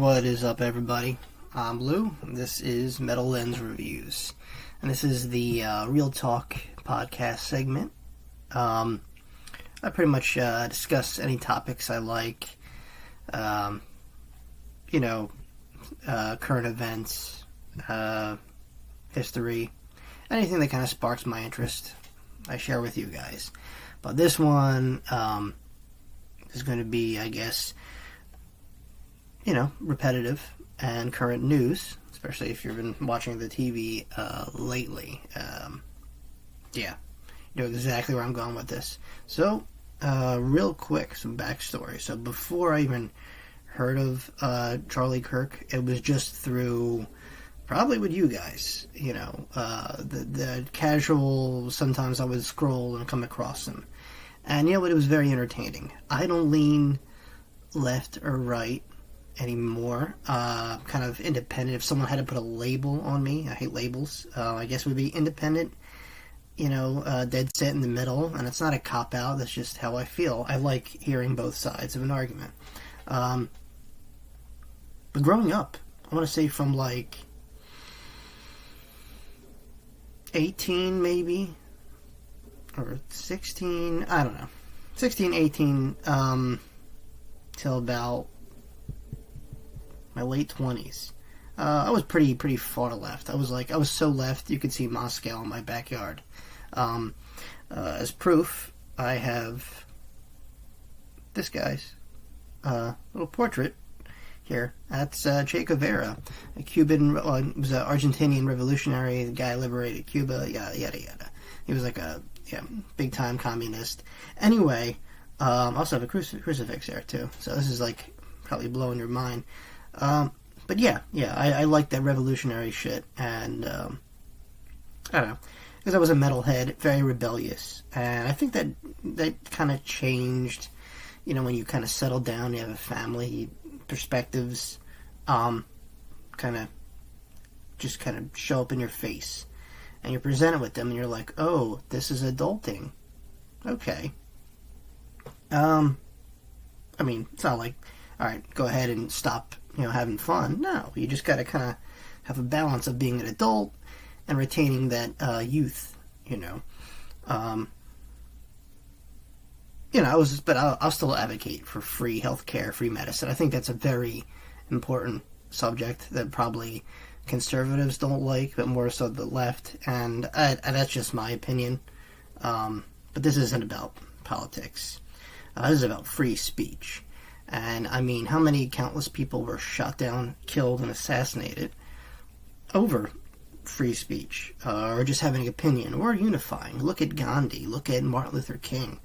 What is up, everybody? I'm Lou. This is Metal Lens Reviews, and this is the Real Talk podcast segment. I pretty much discuss any topics I like, current events, history, anything that kind of sparks my interest, I share with you guys. But this one is going to be, I guess, repetitive and current news, especially if you've been watching the TV lately. You know exactly where I'm going with this. So, real quick, some backstory. So before I even heard of Charlie Kirk, it was just through, probably with you guys, the casual, sometimes I would scroll and come across them. And you know what, it was very entertaining. I don't lean left or right anymore. Kind of independent. If someone had to put a label on me, I hate labels, I guess it would be independent, dead set in the middle, and it's not a cop-out, that's just how I feel. I like hearing both sides of an argument. But growing up, I want to say from like 18 maybe, or 16, I don't know, 16, 18, till about my late 20s. I was pretty far left. I was so left you could see Moscow in my backyard. As proof, I have this guy's little portrait here. That's Che Guevara, a Cuban, was an Argentinian revolutionary. The guy liberated Cuba, yada yada yada. He was like a big time communist. Anyway, I also have a crucifix there too. So this is like probably blowing your mind. But I like that revolutionary shit, and I don't know, because I was a metalhead, very rebellious, and I think that kind of changed, when you kind of settle down, you have a family, perspectives, kind of show up in your face, and you're presented with them, and you're like, oh, this is adulting, okay. It's not like, alright, go ahead and stop, having fun. No, you just gotta kind of have a balance of being an adult and retaining that youth, I'll still advocate for free healthcare, free medicine. I think that's a very important subject that probably conservatives don't like, but more so the left, and that's just my opinion. But this isn't about politics. This is about free speech. And, how many countless people were shot down, killed, and assassinated over free speech, or just having an opinion, or unifying. Look at Gandhi, look at Martin Luther King,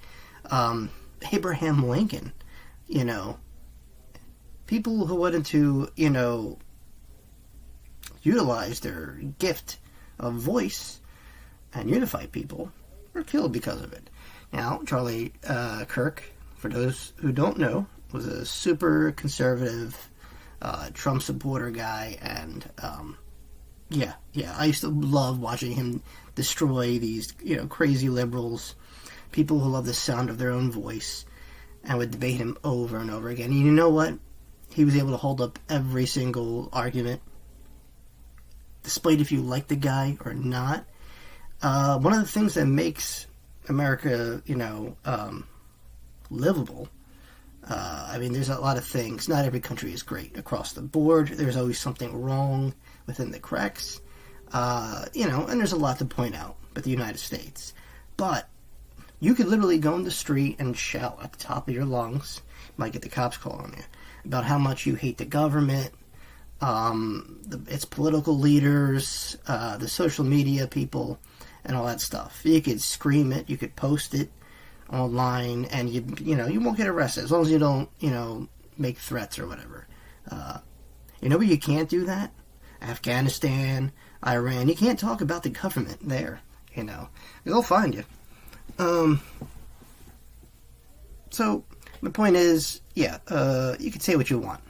Abraham Lincoln, people who wanted to, utilize their gift of voice and unify people were killed because of it. Now, Charlie Kirk, for those who don't know, was a super conservative Trump supporter guy, and I used to love watching him destroy these crazy liberals, people who love the sound of their own voice, and would debate him over and over again. And you know what? He was able to hold up every single argument, despite if you like the guy or not. One of the things that makes America, livable. There's a lot of things. Not every country is great across the board. There's always something wrong within the cracks. And there's a lot to point out with the United States. But you could literally go in the street and shout at the top of your lungs, you might get the cops calling on you, about how much you hate the government, its political leaders, the social media people, and all that stuff. You could scream it, you could post it online, and you won't get arrested as long as you don't make threats or whatever. But you can't do that. Afghanistan, Iran, you can't talk about the government there. They'll find you. So my point is, you could say what you want.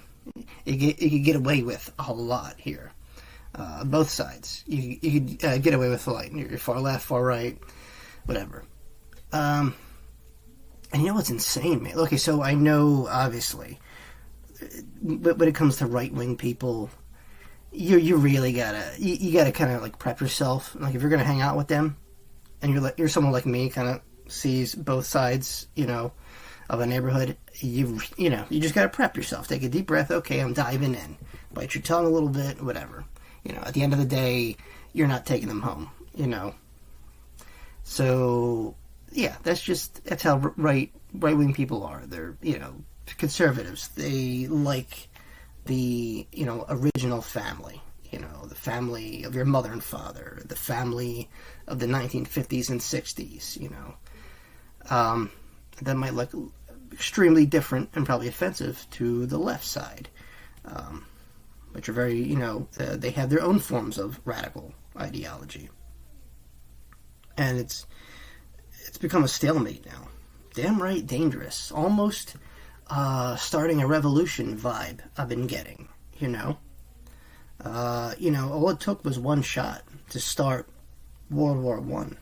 You could get away with a lot here. Both sides. You could get away with you're far left, far right, whatever. And you know what's insane, man? Okay, so I know, obviously, but when it comes to right-wing people, you really gotta you gotta kind of like prep yourself. Like if you're gonna hang out with them, and you're someone like me, kind of sees both sides, of a neighborhood. You just gotta prep yourself. Take a deep breath. Okay, I'm diving in. Bite your tongue a little bit, whatever. At the end of the day, you're not taking them home. So yeah, that's how right-wing people are. They're conservatives. They like the original family. The family of your mother and father, the family of the 1950s and 60s. That might look extremely different and probably offensive to the left side, which are very they have their own forms of radical ideology, and it's become a stalemate now. Damn right dangerous. Almost starting a revolution vibe I've been getting, all it took was one shot to start World War One.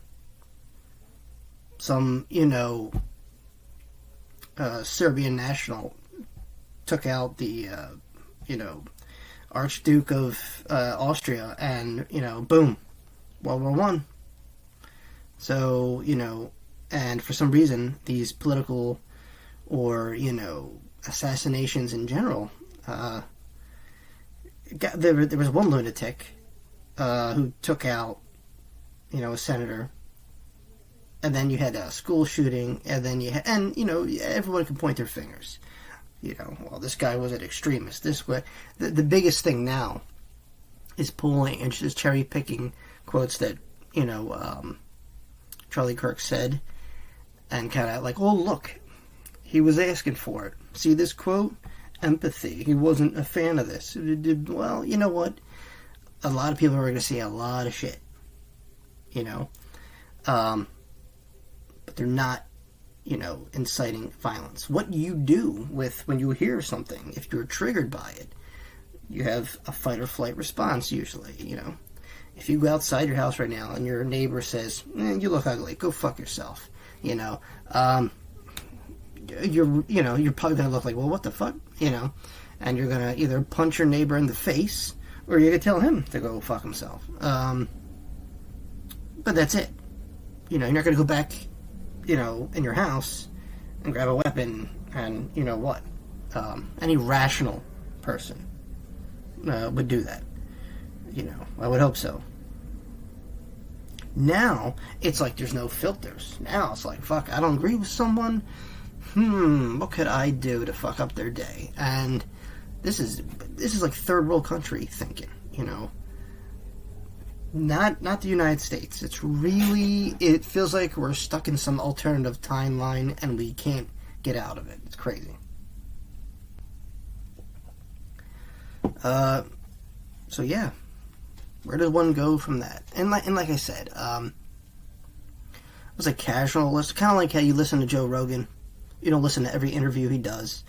Some, Serbian national took out the, Archduke of Austria, and, boom, World War One. So, and for some reason, these political or, assassinations in general, there was one lunatic who took out, a senator, and then you had a school shooting, and then everyone can point their fingers. Well, this guy was an extremist. This way, the biggest thing now is pulling and just cherry picking quotes that Charlie Kirk said, and kind of like, oh look, he was asking for it. See this quote? Empathy. He wasn't a fan of this. Well, you know what? A lot of people are going to say a lot of shit. But they're not, inciting violence. What you do when you hear something, if you're triggered by it, you have a fight or flight response usually, If you go outside your house right now and your neighbor says, you look ugly, go fuck yourself, you're probably going to look like, well, what the fuck, and you're going to either punch your neighbor in the face or you're going to tell him to go fuck himself. But that's it. You're not going to go back, in your house and grab a weapon and, what? Any rational person would do that. I would hope so. Now, it's like there's no filters. Now it's like, fuck, I don't agree with someone. What could I do to fuck up their day? And this is like third world country thinking, Not the United States. It feels like we're stuck in some alternative timeline and we can't get out of it. It's crazy. So yeah. Where does one go from that? And like I said, it was a casual list, kind of like how you listen to Joe Rogan. You don't listen to every interview he does,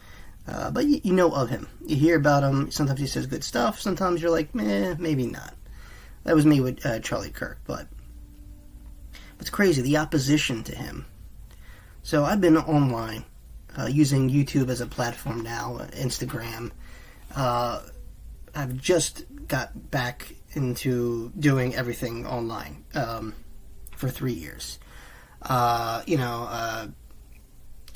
but you know of him. You hear about him. Sometimes he says good stuff. Sometimes you're like, maybe not. That was me with Charlie Kirk, but it's crazy, the opposition to him. So I've been online, using YouTube as a platform now, Instagram. I've just got back into doing everything online for 3 years. I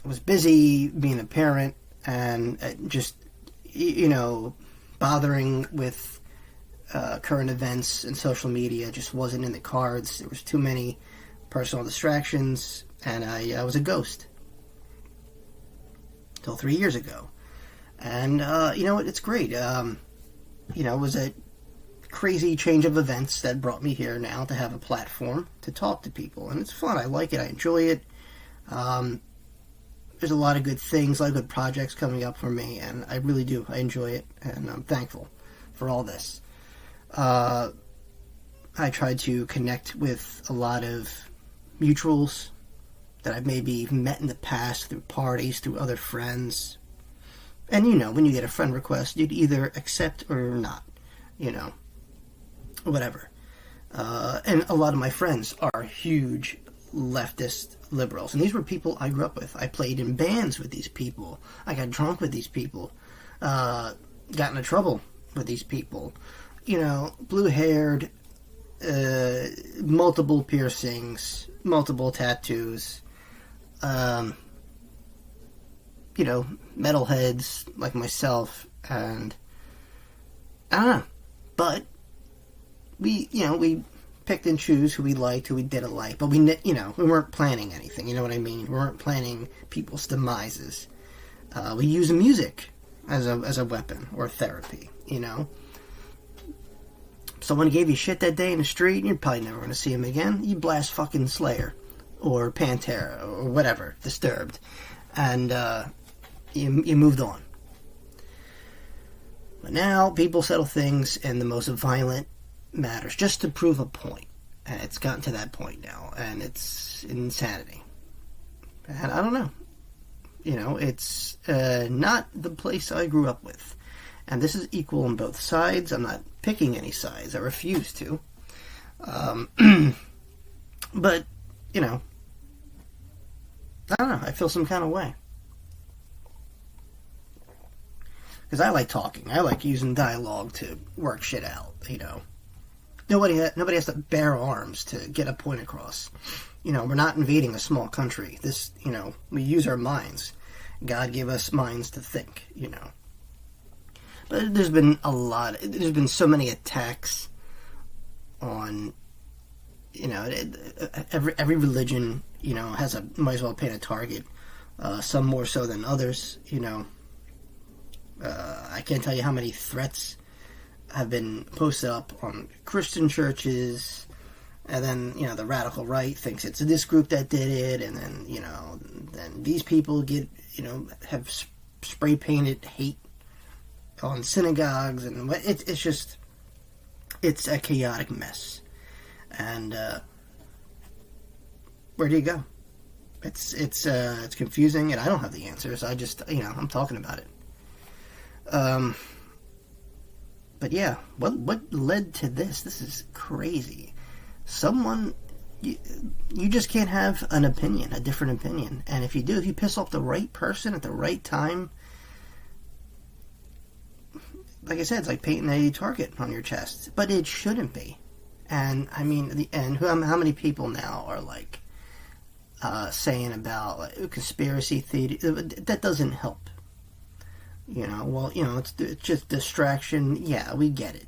was busy being a parent and just, bothering with current events and social media just wasn't in the cards. There was too many personal distractions, and I was a ghost till 3 years ago. And it's great. It was a crazy change of events that brought me here now to have a platform to talk to people, and it's fun. I like it. I enjoy it. There's a lot of good things, a lot of good projects coming up for me, and I really do. I enjoy it, and I'm thankful for all this. I tried to connect with a lot of mutuals that I've maybe met in the past through parties, through other friends. And when you get a friend request, you'd either accept or not, whatever. And a lot of my friends are huge leftist liberals. And these were people I grew up with. I played in bands with these people. I got drunk with these people. got into trouble with these people. You know, blue-haired, multiple piercings, multiple tattoos, you know, metalheads like myself, and I don't know. But we picked and choose who we liked, who we didn't like, but we weren't planning anything, you know what I mean? We weren't planning people's demises. We use music as a weapon, or therapy, you know? Someone gave you shit that day in the street, and you're probably never going to see him again. You blast fucking Slayer, or Pantera, or whatever, Disturbed, and you moved on. But now, people settle things in the most violent matters, just to prove a point. And it's gotten to that point now, and it's insanity. And I don't know. You know, it's not the place I grew up with. And this is equal on both sides. I'm not picking any sides. I refuse to. But, you know, I don't know. I feel some kind of way. Because I like talking. I like using dialogue to work shit out, you know. Nobody has to bear arms to get a point across. You know, we're not invading a small country. This, you know, we use our minds. God gave us minds to think, you know. But there's been so many attacks on, you know, every religion, you know, might as well paint a target. Some more so than others, you know. I can't tell you how many threats have been posted up on Christian churches, and then, you know, the radical right thinks it's this group that did it, and then, you know, then these people have spray painted hate on synagogues, and it's a chaotic mess. And where do you go? It's confusing, and I don't have the answers. I just, you know, I'm talking about it. But yeah, what led to this? This is crazy. You just can't have a different opinion. And if you piss off the right person at the right time, like I said, it's like painting a target on your chest. But it shouldn't be. And I mean, how many people now are like saying about like, conspiracy theory? That doesn't help. You know, well, you know, it's just distraction. Yeah, we get it.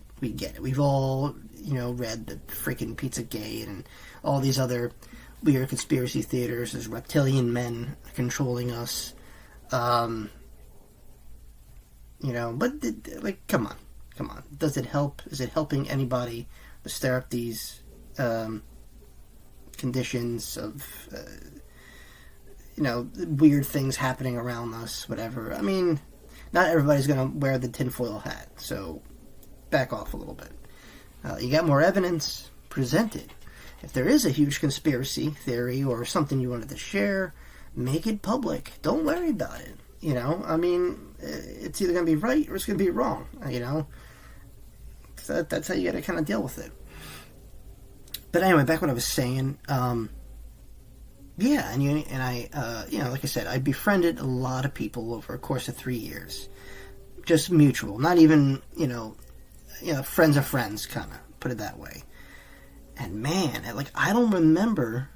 We've all, you know, read the freaking Pizzagate and all these other weird conspiracy theaters. There's reptilian men controlling us. You know, but, like, come on. Does it help? Is it helping anybody to stir up these conditions of, you know, weird things happening around us, whatever? I mean, not everybody's going to wear the tinfoil hat, so back off a little bit. You got more evidence? Present it. If there is a huge conspiracy theory or something you wanted to share, make it public. Don't worry about it. You know, I mean, it's either going to be right or it's going to be wrong, you know. So that's how you got to kind of deal with it. But anyway, back what I was saying, yeah, and I, you know, like I said, I befriended a lot of people over a course of 3 years. Just mutual. Not even, you know, friends of friends, kind of, put it that way. And man, I don't remember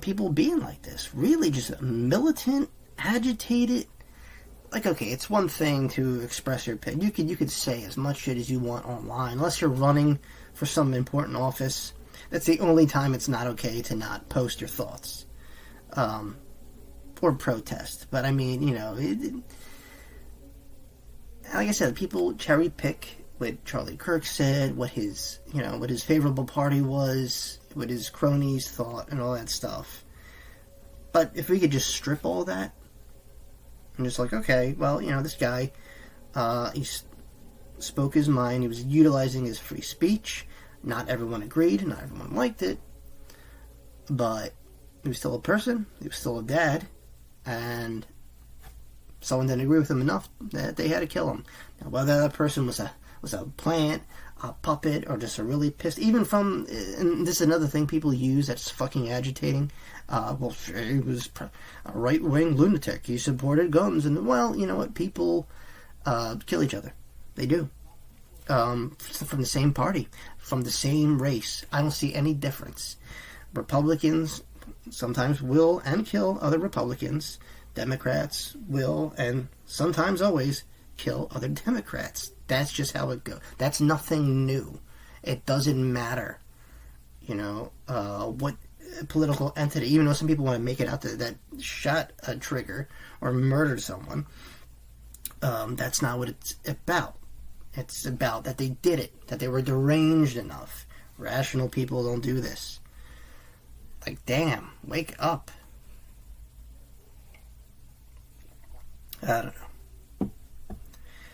people being like this. Really just militant, agitated. Like, okay, it's one thing to express your opinion. You could say as much shit as you want online, unless you're running for some important office. That's the only time it's not okay to not post your thoughts. Or protest. But I mean, you know, like I said, people cherry pick what Charlie Kirk said, what his favorable party was, what his cronies thought, and all that stuff. But if we could just strip all that, and just like, okay, well, you know, this guy, he spoke his mind, he was utilizing his free speech. Not everyone agreed, not everyone liked it, but he was still a person, he was still a dad, and someone didn't agree with him enough that they had to kill him. Now, whether that person was a plant, a puppet or just a really pissed, even from, and this is another thing people use that's fucking agitating. Well, he was a right-wing lunatic. He supported guns, and well, you know what? People kill each other. They do. From the same party, from the same race. I don't see any difference. Republicans sometimes will and kill other Republicans. Democrats will and sometimes always kill other Democrats. That's just how it goes. That's nothing new. It doesn't matter, you know, what political entity, even though some people want to make it out that shot a trigger or murdered someone, that's not what it's about. It's about that they did it, that they were deranged enough. Rational people don't do this. Like, damn, wake up. I don't know.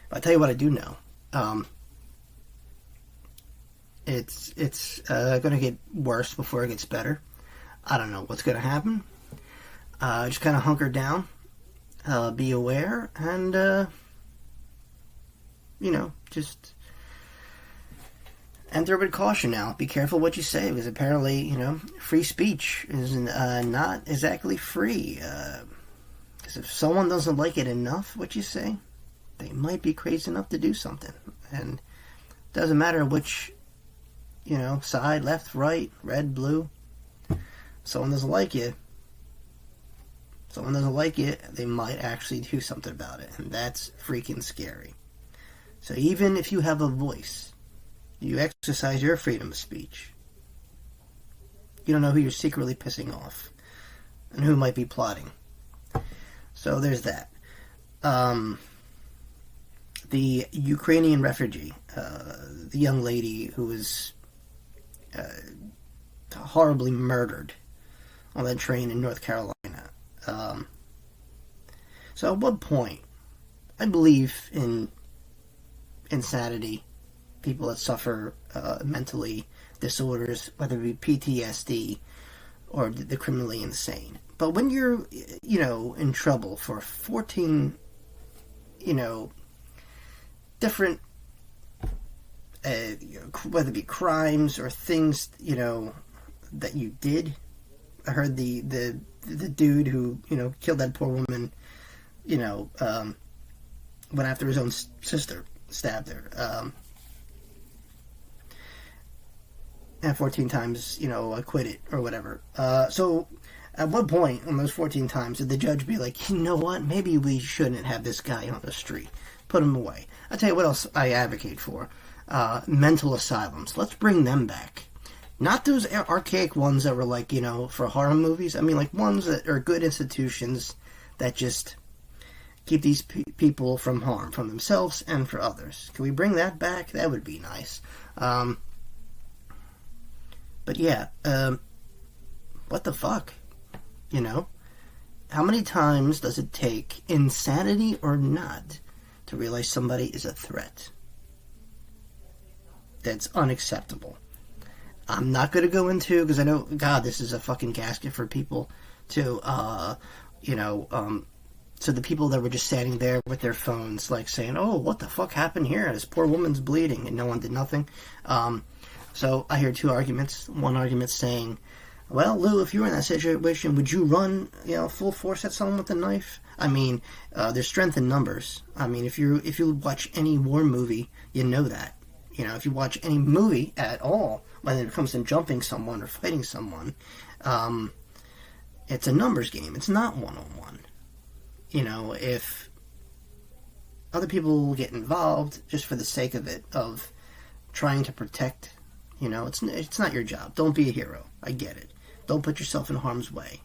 But I'll tell you what I do know. It's going to get worse before it gets better. I don't know what's going to happen. Just kind of hunker down. Be aware. And, you know, just enter with caution now. Be careful what you say, because apparently, you know, free speech is not exactly free. Because if someone doesn't like it enough, what you say, they might be crazy enough to do something. And it doesn't matter which, you know, side, left, right, red, blue. If someone doesn't like you, they might actually do something about it. And that's freaking scary. So even if you have a voice, you exercise your freedom of speech, you don't know who you're secretly pissing off and who might be plotting. So there's that. The Ukrainian refugee, the young lady who was horribly murdered on that train in North Carolina. So at what point, I believe in insanity, people that suffer mentally disorders, whether it be PTSD or the criminally insane. But when you're, you know, in trouble for 14, you know, different, whether it be crimes or things, you know, that you did. I heard the dude who, you know, killed that poor woman, you know, went after his own sister, stabbed her, and 14 times, you know, acquitted or whatever. So at what point on those 14 times did the judge be like, you know what, maybe we shouldn't have this guy on the street, put him away? I'll tell you what else I advocate for. Mental asylums. Let's bring them back. Not those archaic ones that were like, you know, for horror movies. I mean, like ones that are good institutions that just keep these people from harm, from themselves and for others. Can we bring that back? That would be nice. But yeah, what the fuck? You know? How many times does it take, insanity or not, to realize somebody is a threat? That's unacceptable. I'm not going to go into, because I know, God, this is a fucking casket for people to, you know, so the people that were just standing there with their phones, like saying, oh, what the fuck happened here? This poor woman's bleeding, and no one did nothing. So I hear two arguments. One argument saying, well, Lou, if you were in that situation, would you run, you know, full force at someone with a knife? I mean, there's strength in numbers. I mean, if you watch any war movie, you know that. You know, if you watch any movie at all, when it comes to jumping someone or fighting someone, it's a numbers game. It's not one-on-one. You know, if other people will get involved just for the sake of it, of trying to protect, you know, it's not your job. Don't be a hero. I get it. Don't put yourself in harm's way.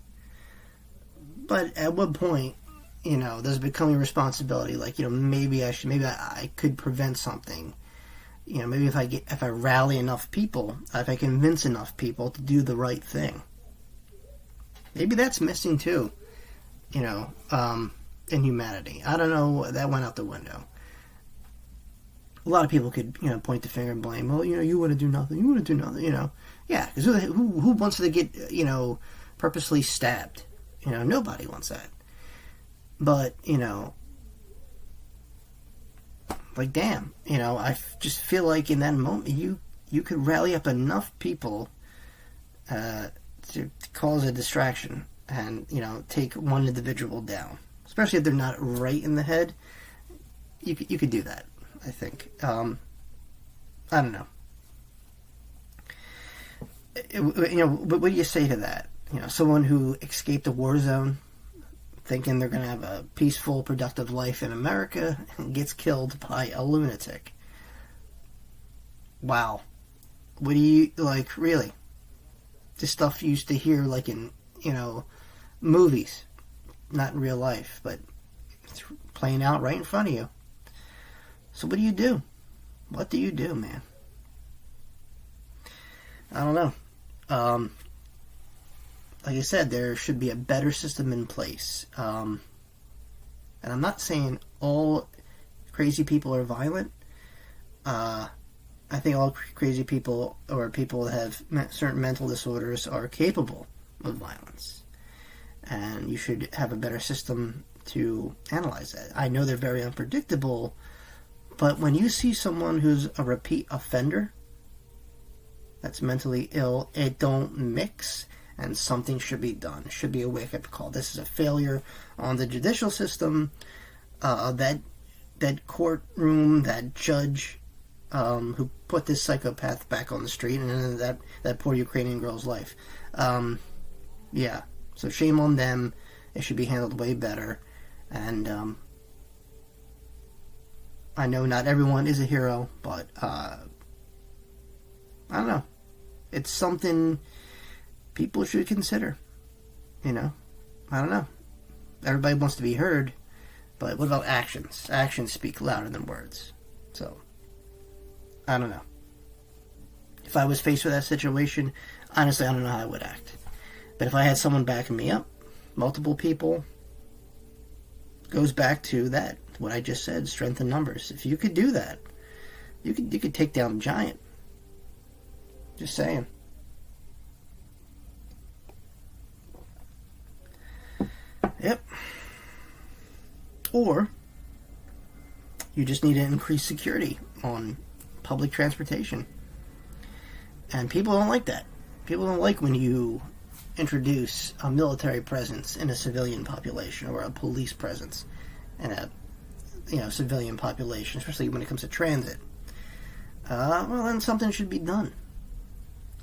But at what point, you know, does it become your responsibility? Like, you know, maybe I could prevent something. You know, maybe if I rally enough people, if I convince enough people to do the right thing. Maybe that's missing too, you know, in humanity. I don't know, that went out the window. A lot of people could, you know, point the finger and blame, well, you know, you wouldn't do nothing, you know. Yeah, because who wants to get, you know, purposely stabbed? You know, nobody wants that. But, you know, like, damn, I just feel like in that moment you could rally up enough people to cause a distraction and, take one individual down. Especially if they're not right in the head, you could do that, I think. I don't know. What do you say to that? Someone who escaped a war zone thinking they're going to have a peaceful, productive life in America and gets killed by a lunatic. Wow. What do you, really? This stuff you used to hear, in, movies. Not in real life, but it's playing out right in front of you. So what do you do? What do you do, man? I don't know. Like I said, there should be a better system in place. And I'm not saying all crazy people are violent. I think all crazy people or people that have certain mental disorders are capable of violence. And you should have a better system to analyze that. I know they're very unpredictable, but when you see someone who's a repeat offender that's mentally ill, it don't mix, and something should be done. It should be a wake-up call. This is a failure on the judicial system. That courtroom, that judge who put this psychopath back on the street, and that poor Ukrainian girl's life. Yeah. So shame on them. It should be handled way better. And I know not everyone is a hero, but I don't know. It's something people should consider. I don't know. Everybody wants to be heard, but what about actions? Actions speak louder than words. So, I don't know. If I was faced with that situation, honestly, I don't know how I would act. But if I had someone backing me up, multiple people, goes back to that, what I just said, strength in numbers. If you could do that, you could take down a giant. Just saying. Yep. Or you just need to increase security on public transportation. And people don't like that. People don't like when you introduce a military presence in a civilian population or a police presence in a civilian population, especially when it comes to transit. Well, then something should be done.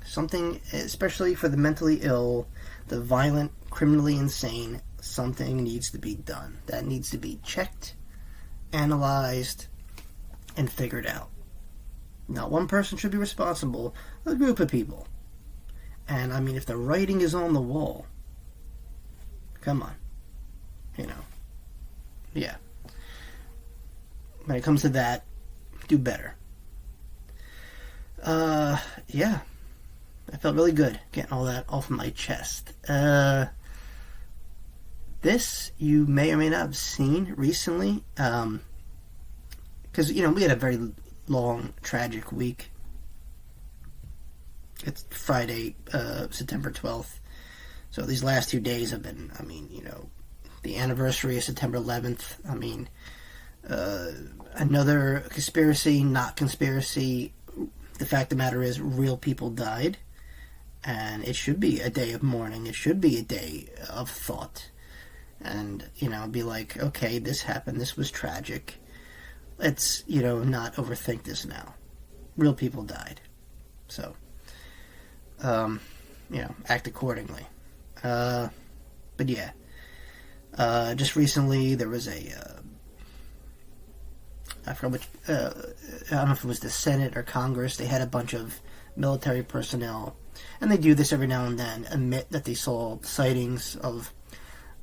Something, especially for the mentally ill, the violent, criminally insane, something needs to be done. That needs to be checked, analyzed, and figured out. Not one person should be responsible, a group of people. And, if the writing is on the wall, come on. Yeah. When it comes to that, do better. Yeah. I felt really good getting all that off my chest. This you may or may not have seen recently. Because, we had a very long, tragic week. It's Friday, September 12th. So these last 2 days have been, the anniversary of September 11th. Another conspiracy, not conspiracy. The fact of the matter is, real people died. And it should be a day of mourning. It should be a day of thought. And, be like, okay, this happened. This was tragic. Let's, not overthink this now. Real people died. So, act accordingly. But yeah. Just recently, there was I forgot which, I don't know if it was the Senate or Congress. They had a bunch of military personnel, and they do this every now and then, admit that they saw sightings of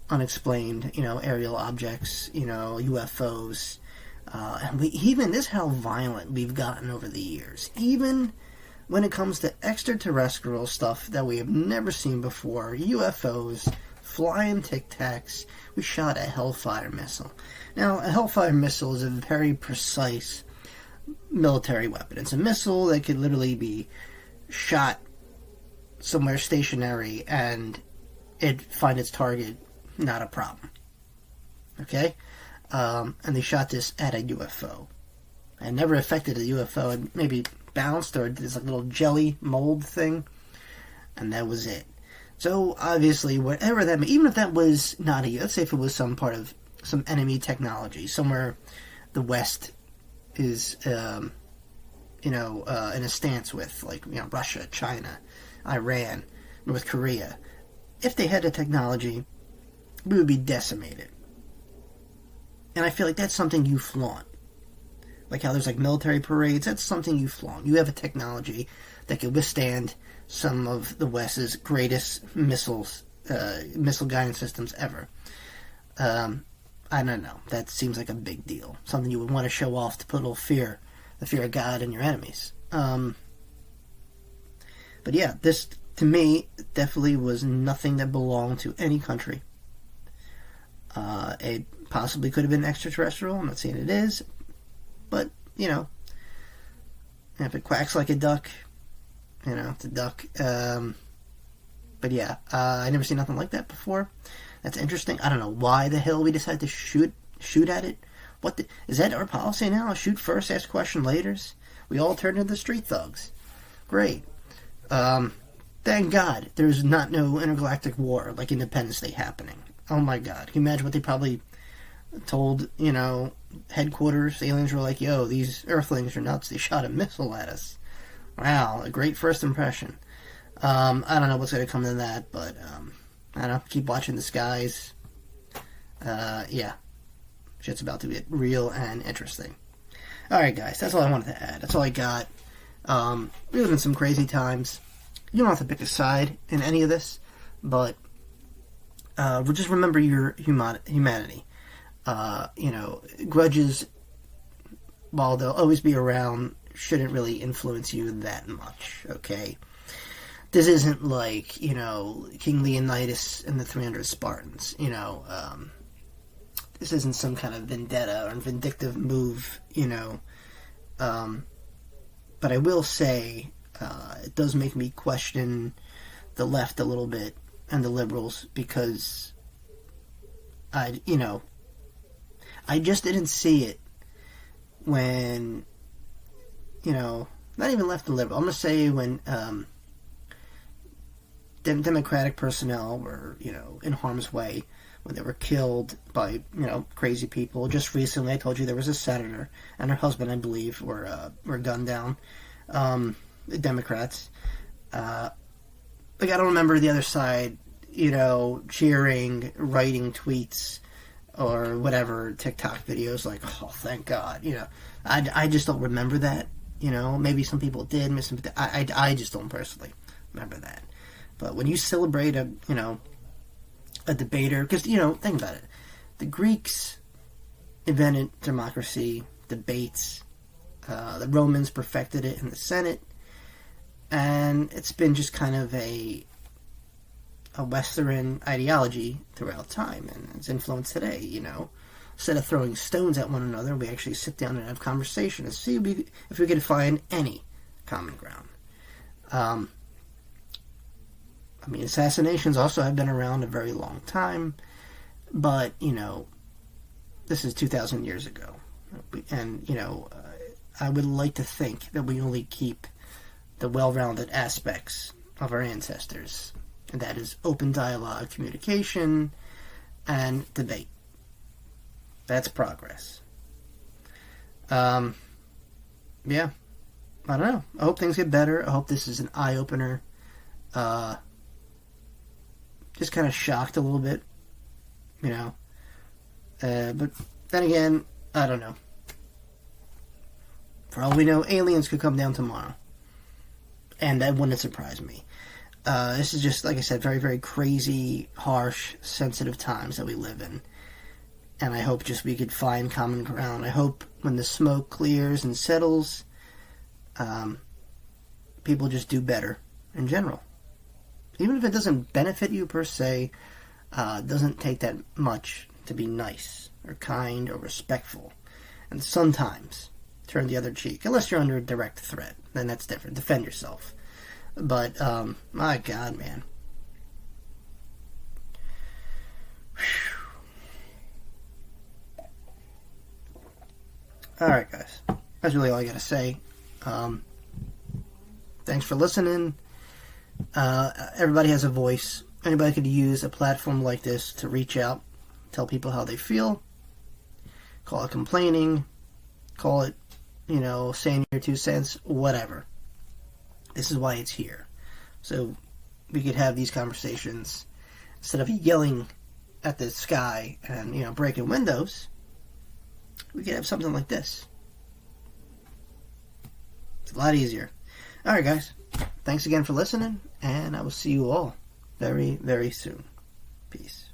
unexplained, aerial objects, UFOs. And this is how violent we've gotten over the years. Even when it comes to extraterrestrial stuff that we have never seen before, UFOs, flying Tic Tacs, we shot a Hellfire missile. Now, a Hellfire missile is a very precise military weapon. It's a missile that could literally be shot somewhere stationary and it find its target, not a problem. Okay? And they shot this at a UFO. It never affected a UFO. It maybe bounced or did this like little jelly mold thing, and that was it. So obviously, whatever that, even if that was not let's say if it was some part of some enemy technology somewhere, the West is, in a stance with, like, Russia, China, Iran, North Korea. If they had the technology, we would be decimated. And I feel like that's something you flaunt. Like how there's like military parades, that's something you flaunt. You have a technology that can withstand some of the West's greatest missile guidance systems ever. I don't know. That seems like a big deal. Something you would want to show off to put a little fear, the fear of God in your enemies. But yeah, this, to me, definitely was nothing that belonged to any country. It possibly could have been extraterrestrial. I'm not saying it is. But, if it quacks like a duck, it's a duck. But yeah, I never seen nothing like that before. That's interesting. I don't know why the hell we decided to shoot at it. Is that our policy now? Shoot first, ask question later? We all turned into street thugs. Great. Thank God there's not no intergalactic war like Independence Day happening. Oh my God. Can you imagine what they probably told, headquarters? The aliens were like, yo, these Earthlings are nuts. They shot a missile at us. Wow, a great first impression. I don't know what's going to come to that, but I don't know. Keep watching the skies. Yeah. Shit's about to get real and interesting. Alright, guys. That's all I wanted to add. That's all I got. We live in some crazy times. You don't have to pick a side in any of this, but just remember your humanity. Grudges, while they'll always be around, shouldn't really influence you that much, okay? This isn't like, King Leonidas and the 300 Spartans, this isn't some kind of vendetta or vindictive move, but I will say, it does make me question the left a little bit and the liberals, because I just didn't see it when, not even left and liberal. I'm going to say when Democratic personnel were, in harm's way, when they were killed by, crazy people. Just recently, I told you there was a senator and her husband, I believe, were gunned down. The Democrats. I don't remember the other side, cheering, writing tweets, or whatever, TikTok videos like, oh, thank God, I just don't remember that, maybe some people did, I just don't personally remember that. But when you celebrate a debater, because, think about it, the Greeks invented democracy, debates, the Romans perfected it in the Senate, and it's been just kind of a Western ideology throughout time, and it's influenced today, Instead of throwing stones at one another, we actually sit down and have conversation and see if we can find any common ground. Assassinations also have been around a very long time, but, this is 2,000 years ago. And, I would like to think that we only keep the well-rounded aspects of our ancestors. And that is open dialogue, communication, and debate. That's progress. Yeah. I don't know. I hope things get better. I hope this is an eye-opener. Just kind of shocked a little bit. But then again, I don't know. For all we know, aliens could come down tomorrow. And that wouldn't surprise me. This is just, like I said, very, very crazy, harsh, sensitive times that we live in. And I hope just we could find common ground. I hope when the smoke clears and settles, people just do better in general. Even if it doesn't benefit you per se, it doesn't take that much to be nice or kind or respectful. And sometimes turn the other cheek. Unless you're under a direct threat. Then that's different. Defend yourself. But, my God, man. Alright, guys. That's really all I got to say. Thanks for listening. Everybody has a voice. Anybody could use a platform like this to reach out, tell people how they feel. Call it complaining. Call it, saying your 2 cents. Whatever. This is why it's here. So we could have these conversations instead of yelling at the sky and, breaking windows. We could have something like this. It's a lot easier. Alright, guys. Thanks again for listening, and I will see you all very, very soon. Peace.